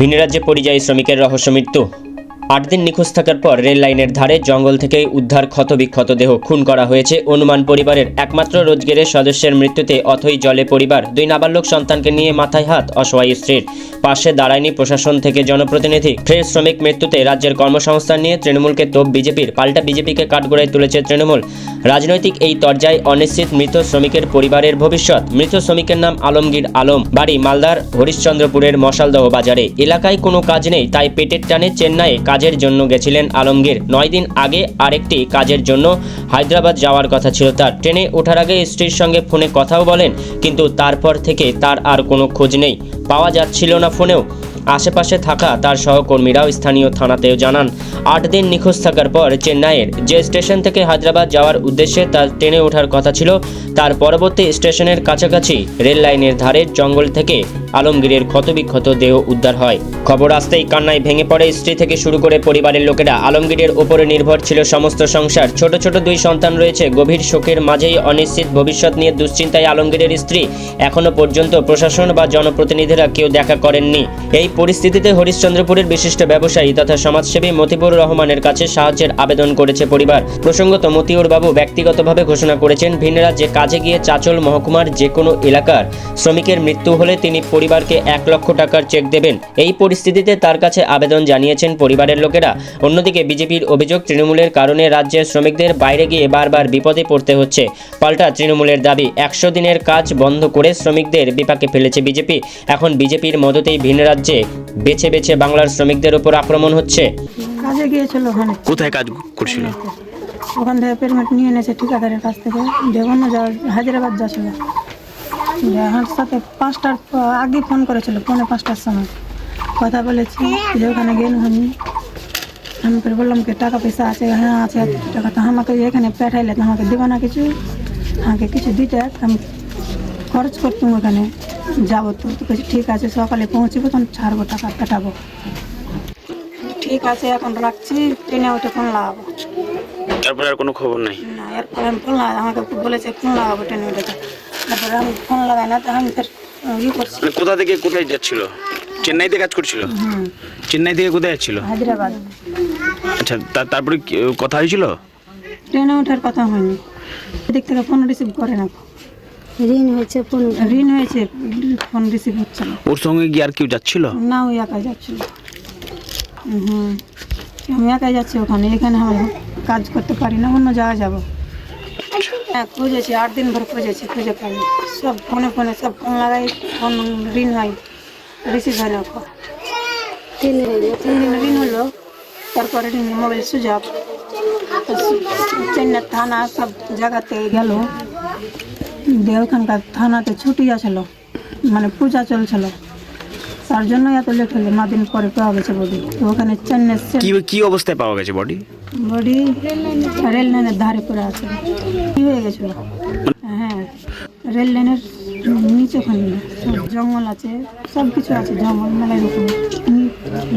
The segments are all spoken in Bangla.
ভিন রাজ্যে পরিযায়ী শ্রমিকের রহস্য মৃত্যু। 8 দিন নিখোঁজ থাকার পর রেল লাইনের ধারে জঙ্গল থেকে উদ্ধার ক্ষতবিক্ষত দেহ। খুন করা হয়েছে অনুমান পরিবারের। একমাত্র রোজগেরের সদস্যের মৃত্যুতে অথই জলে পরিবার। 2 নাবালক সন্তানকে নিয়ে মাথায় হাত অসহায় স্ত্রীর। পাশে দাঁড়ায়নি প্রশাসন থেকে জনপ্রতিনিধি। ফের শ্রমিক মৃত্যুতে রাজ্যের কর্মসংস্থান নিয়ে তৃণমূলকে তোপ বিজেপির। পাল্টা বিজেপিকে কাঠগড়ায় তুলেছে তৃণমূল। রাজনৈতিক এই তরজায় অনিশ্চিত মৃত শ্রমিকের পরিবারের ভবিষ্যৎ। মৃত শ্রমিকের নাম আলমগীর আলম, বাড়ি মালদার হরিশ্চন্দ্রপুরের মশালদহ বাজারে। এলাকায় কোনো কাজ নেই, তাই পেটের টানে চেন্নাইয়ে কাজের জন্য গেছিলেন আলমগীর। 9 দিন আগে আরেকটি কাজের জন্য হায়দ্রাবাদ যাওয়ার কথা ছিল তার। ট্রেনে ওঠার আগে স্ত্রীর সঙ্গে ফোনে কথাও বলেন, কিন্তু তারপর থেকে তার আর কোনো খোঁজ নেই, পাওয়া যাচ্ছিল না ফোনেও। আশেপাশে থাকা তার সহকর্মীরাও স্থানীয় থানাতেও জানান। 8 দিন নিখোঁজ থাকার পর চেন্নাইয়ের যে স্টেশন থেকে হায়দ্রাবাদ যাওয়ার উদ্দেশ্যে তার ট্রেনে ওঠার কথা ছিল, তার পরবর্তী স্টেশনের কাছাকাছি রেল লাইনের ধারের জঙ্গল থেকে আলমগীরের ক্ষতবিক্ষত দেহ উদ্ধার হয়। খবর আসতেই কান্নায় ভেঙে পড়ে স্ত্রী থেকে শুরু করে পরিবারের লোকেরা। আলমগীরের উপরে নির্ভর ছিল সমস্ত সংসার। ছোট ছোট 2 সন্তান রয়েছে। গভীর শোকের মাঝেই অনিশ্চিত ভবিষ্যৎ নিয়ে দুশ্চিন্তায় আলমগীরের স্ত্রী। এখনো পর্যন্ত প্রশাসন বা জনপ্রতিনিধিরা কেউ দেখা করেননি। এই পরিস্থিতিতে হরিশ্চন্দ্রপুরের বিশিষ্ট ব্যবসায়ী তথা সমাজসেবী মতিউর রহমানের কাছে সাহায্যের আবেদন করেছে পরিবার। প্রসঙ্গত, মতিউর বাবু ব্যক্তিগতভাবে ঘোষণা করেছেন, ভিন রাজ্যে কাজে গিয়ে চাচল মহকুমার যে কোনো এলাকার শ্রমিকের মৃত্যু হলে তিনি পরিবারকে 1 লক্ষ টাকার চেক দেবেন। এই পরিস্থিতিতে তার কাছে আবেদন জানিয়েছেন পরিবারের লোকেরা। অন্যদিকে বিজেপির অভিযোগ, তৃণমূলের কারণে রাজ্যের শ্রমিকদের বাইরে গিয়ে বারবার বিপদে পড়তে হচ্ছে। পাল্টা তৃণমূলের দাবি, 100 দিনের কাজ বন্ধ করে শ্রমিকদের বিপাকে ফেলেছে বিজেপি। এখন বিজেপির মদতেই ভিন রাজ্যে বেছে বেছে বাংলার শ্রমিকদের উপর আক্রমণ হচ্ছে। কাজে গিয়েছিল ওখানে। কোথায় কাজ করছিল? ওখান থেকে পেমেন্ট নিয়ে এনেছে ঠিকাদারের কাছ থেকে। দেখুন না, হায়দ্রাবাদ যাচ্ছিল। আমার সাথে 5টার আগে ফোন করেছিল, 4:45টার সময় কথা বলেছি যে ওখানে গেল। আমি ফের বললাম কি টাকা পয়সা আছে? হ্যাঁ আছে টাকা। তো আমাকে এখানে পাঠাইলে তো আমাকে দেবো না কিছু, আমাকে কিছু দিতে, আমি খরচ করতাম ওখানে যাবো। তো কিছু ঠিক আছে, সকালে পৌঁছবো তখন ছাড়বো, টাকা পাঠাবো। ঠিক আছে, এখন রাখছি, ট্রেনে উঠে ফোন লাগাবো। তারপরে আর কোনো খবর নাই? না, এরপরে আমি ফোন লাগাই, আমাকে বলেছে ফোন লাগাবো ট্রেনে উঠে। তারপরে আমি ফোন লাগাই না, তো আমি ফের করছি। মানে কোথা থেকে কোথায় যাচ্ছিল? চেন্নাইতে কাজ করছিল? চেন্নাই থেকে কোথায় যাচ্ছিল? হায়দ্রাবাদ। আচ্ছা, তারপরে কথা হয়েছিল? ট্রেনে ওঠার কথা হয়নি। এদিক থেকে ফোন রিসিভ করে না। ঋণ হয়েছে, ফোন রিসিভ হচ্ছে না। ওর সঙ্গে কি আর কেউ যাচ্ছিল? না, ওই একাই যাচ্ছিল। আমি একাই যাচ্ছি ওখানে। এখানে আমি কাজ করতে পারি না, অন্য জায়গায় যাবো। হ্যাঁ, খুঁজেছি, 8 দিন ভর খুঁজেছি, খুঁজে পাইনি। সব ফোনে সব ফোন লাগাই, ফোন ঋণ হয়, রিসিভ হয় না। 3 দিন ঋণ হলো, তারপরে মোবাইল সুইচ অফ। চেন্নাই থানা সব জায়গাতে গেল, ওখানকার থানাতে ছুটি আছিল, মানে পূজা চলছিল, তার জন্য এত লেট হলো। 9 দিন পরে পাওয়া গেছে বডি। তো ওখানে চেন্নাই কি অবস্থায় পাওয়া গেছে বডি? রেল লাইনের ধারে পড়ে আছে। কি হয়ে গেছিল? হ্যাঁ, রেল লাইনের নিচে ওখানে সব জঙ্গল আছে, সব কিছু আছে, জঙ্গল মেলায় রকম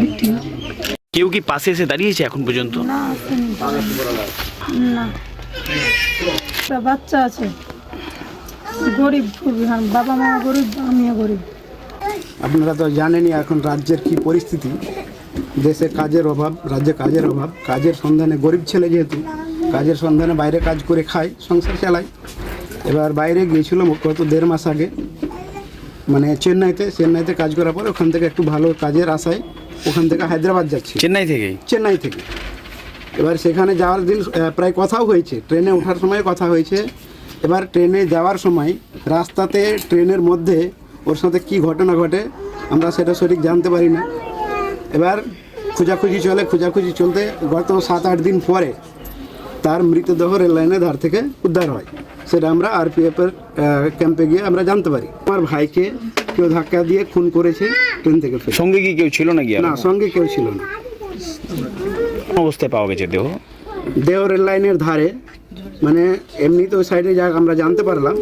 বিক্রি। কেউ কি পাশে এসে দাঁড়িয়েছে এখন পর্যন্ত? না, না, একটা বাচ্চা আছে, গরিব খুবই। বাবা মা গরিব, আমিও গরিব। আপনারা তো জানেনই এখন রাজ্যের কি পরিস্থিতি। দেশে কাজের অভাব, রাজ্যে কাজের অভাব। কাজের সন্ধানে, গরিব ছেলে যেহেতু, কাজের সন্ধানে বাইরে কাজ করে খায়, সংসার চালায়। এবার বাইরে গিয়েছিল গত 1.5 মাস আগে, মানে চেন্নাইতে কাজ করার পর ওখান থেকে একটু ভালো কাজের আশায় ওখান থেকে হায়দ্রাবাদ যাচ্ছে। চেন্নাই থেকে। এবার সেখানে যাওয়ার দিন প্রায় কথাও হয়েছে, ট্রেনে ওঠার সময় কথা হয়েছে। এবার ট্রেনে যাওয়ার সময় রাস্তাতে, ট্রেনের মধ্যে ওর সাথে কী ঘটনা ঘটে আমরা সেটা সঠিক জানতে পারি না। এবার খোঁজাখুঁজি চলতে গত 7-8 দিন পরে তার মৃতদেহ রেল লাইনের ধার থেকে উদ্ধার হয়। সেটা আমরা আরপিএফের ক্যাম্পে গিয়ে আমরা জানতে পারি। আমার ভাইকে কেউ ধাক্কা দিয়ে খুন করেছে ট্রেন থেকে ফেলে। সঙ্গে কি কেউ ছিল নাকি? না, সঙ্গে কেউ ছিল না। অবস্থায় পাওয়া গেছে দেহ রেল লাইনের ধারে, মানে এমনি তো ওই সাইডে যা আমরা জানতে পারলাম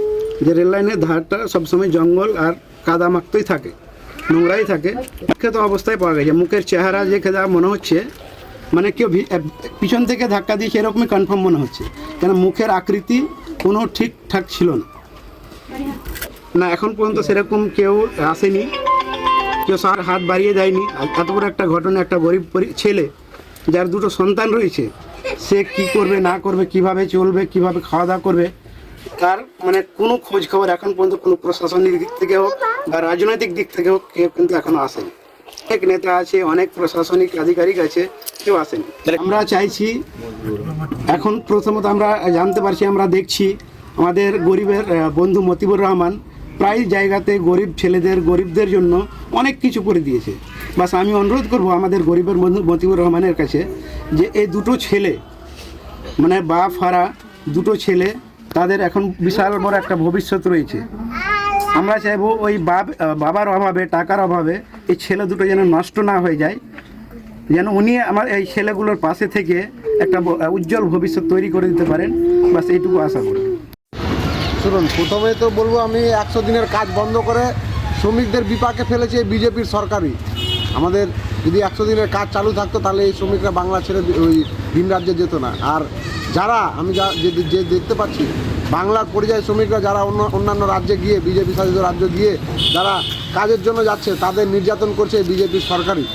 যে রেল লাইনের ধারটা সবসময় জঙ্গল আর কাদামাক্তই থাকে, নোংরাই থাকে। তো অবস্থায় পাওয়া গেছে। মুখের চেহারা যে যা মনে হচ্ছে, মানে কেউ পিছন থেকে ধাক্কা দিয়েছে এরকমই কনফার্ম মনে হচ্ছে, কেন মুখের আকৃতি কোনো ঠিকঠাক ছিল না। এখন পর্যন্ত সেরকম কেউ আসেনি। কেউ হাত বাড়িয়ে দেয়নি। আর এত বড় একটা ঘটনা, একটা গরিব ছেলে যার দুটো সন্তান রয়েছে, সে কি করবে না করবে, কিভাবে চলবে, কিভাবে খাওয়া দাওয়া করবে, তার মানে কোনো খোঁজ খবর এখন পর্যন্ত কোনো প্রশাসনিক দিক থেকে হোক বা রাজনৈতিক দিক থেকে হোক কেউ কিন্তু এখনো আসেনি। অনেক নেতা আছে, অনেক প্রশাসনিক আধিকারিক আছে, কেউ আসেনি। আমরা চাইছি, এখন প্রথমত আমরা জানতে পারছি, আমরা দেখছি আমাদের গরিবের বন্ধু মতিবুর রহমান প্রায় জায়গাতে গরিব ছেলেদের, গরিবদের জন্য অনেক কিছু করে দিয়েছে। বাস আমি অনুরোধ করব আমাদের গরিবের বন্ধু মতিবুর রহমানের কাছে যে এই দুটো ছেলে, মানে বাপ হারা দুটো ছেলে, তাদের এখন বিশাল বড় একটা ভবিষ্যৎ রয়েছে। আমরা চাইবো ওই বাবার অভাবে, টাকার অভাবে এই ছেলে দুটো যেন নষ্ট না হয়ে যায়, যেন উনি আমার এই ছেলেগুলোর পাশে থেকে একটা উজ্জ্বল ভবিষ্যৎ তৈরি করে দিতে পারেন। বাস এইটুকু আশা করি। শুনুন, প্রথমে তো বলবো আমি 100 দিনের কাজ বন্ধ করে শ্রমিকদের বিপাকে ফেলেছে বিজেপির সরকারই। আমাদের যদি 100 দিনের কাজ চালু থাকতো তাহলে এই শ্রমিকরা বাংলা ছেড়ে ওই ভিন রাজ্যে যেত না। আর যারা আমি যে দেখতে পাচ্ছি বাংলার পরিযায়ী শ্রমিকরা যারা অন্যান্য রাজ্যে গিয়ে, বিজেপি শাসিত রাজ্যে গিয়ে যারা কাজের জন্য যাচ্ছে, তাদের নির্যাতন করছে বিজেপির সরকারই।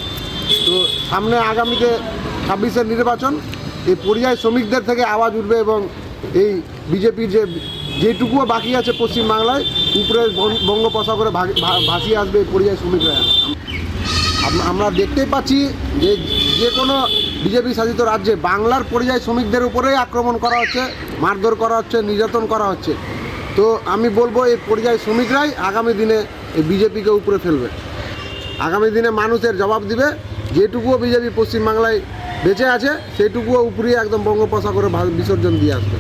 তো সামনে আগামীতে 26-এর নির্বাচন, এই পরিযায়ী শ্রমিকদের থেকে আওয়াজ উঠবে এবং এই বিজেপির যেটুকুও বাকি আছে পশ্চিমবাংলায় উপরে বঙ্গোপসাগরে ভাসিয়ে আসবে এই পরিযায়ী শ্রমিকরা। আমরা দেখতেই পাচ্ছি যে কোনো বিজেপি শাসিত রাজ্যে বাংলার পরিযায়ী শ্রমিকদের উপরেই আক্রমণ করা হচ্ছে, মারধর করা হচ্ছে, নির্যাতন করা হচ্ছে। তো আমি বলবো এই পরিযায়ী শ্রমিকরাই আগামী দিনে এই বিজেপিকে উপরে ফেলবে। আগামী দিনে মানুষের জবাব দিবে, যেটুকুও বিজেপি পশ্চিমবাংলায় বেঁচে আছে সেইটুকুও উপরে একদম বঙ্গোপসাগরে বিসর্জন দিয়ে আসবে।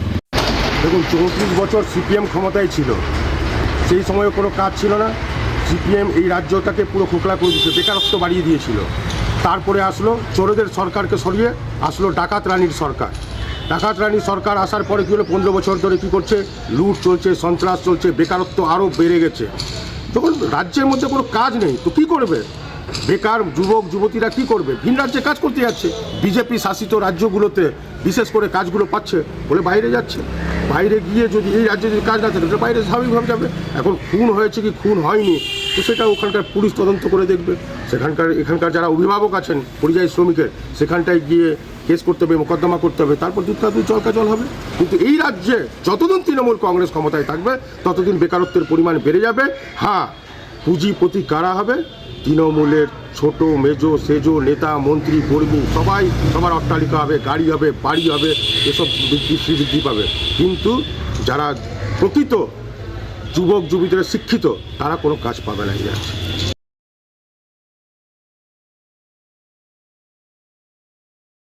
দেখুন, 34 বছর সিপিএম ক্ষমতায় ছিল, সেই সময়ে কোনো কাজ ছিল না। সিপিএম এই রাজ্যটাকে পুরো খোকলা করে দিয়েছে, বেকারত্ব বাড়িয়ে দিয়েছিল। তারপরে আসলো চোরদের সরকারকে সরিয়ে আসলো ডাকাত রানীর সরকার। ডাকাত রানীর সরকার আসার পরে কী হলো, 15 বছর ধরে কী করছে, লুট চলছে, সন্ত্রাস চলছে, বেকারত্ব আরও বেড়ে গেছে। যখন রাজ্যের মধ্যে কোনো কাজ নেই তো কী করবে বেকার যুবক যুবতীরা, কী করবে? ভিন রাজ্যে কাজ করতে যাচ্ছে। বিজেপি শাসিত রাজ্যগুলোতে বিশেষ করে কাজগুলো পাচ্ছে বলে বাইরে যাচ্ছে। বাইরে গিয়ে যদি এই রাজ্যে যদি কাজ না থাকে তো বাইরে স্বাভাবিকভাবে যাবে। এখন খুন হয়েছে কি খুন হয়নি তো সেটা ওখানকার পুলিশ তদন্ত করে দেখবে। এখানকার যারা অভিভাবক আছেন পরিযায়ী শ্রমিকের, সেখানটায় গিয়ে কেস করতে হবে, মোকদ্দমা করতে হবে, তারপর দুধ চলকাচল হবে। কিন্তু এই রাজ্যে যতদিন তৃণমূল কংগ্রেস ক্ষমতায় থাকবে ততদিন বেকারত্বের পরিমাণ বেড়ে যাবে। হ্যাঁ, পুঁজিপতি কারা হবে? তৃণমূলের ছোট মেজো সেজো নেতা মন্ত্রী কর্মী সবার অট্টালিকা হবে, গাড়ি হবে, বাড়ি হবে, এসব বৃদ্ধি পাবে। কিন্তু যারা প্রকৃত যুবক যুবতীরা শিক্ষিত তারা কোনো কাজ পাবে না।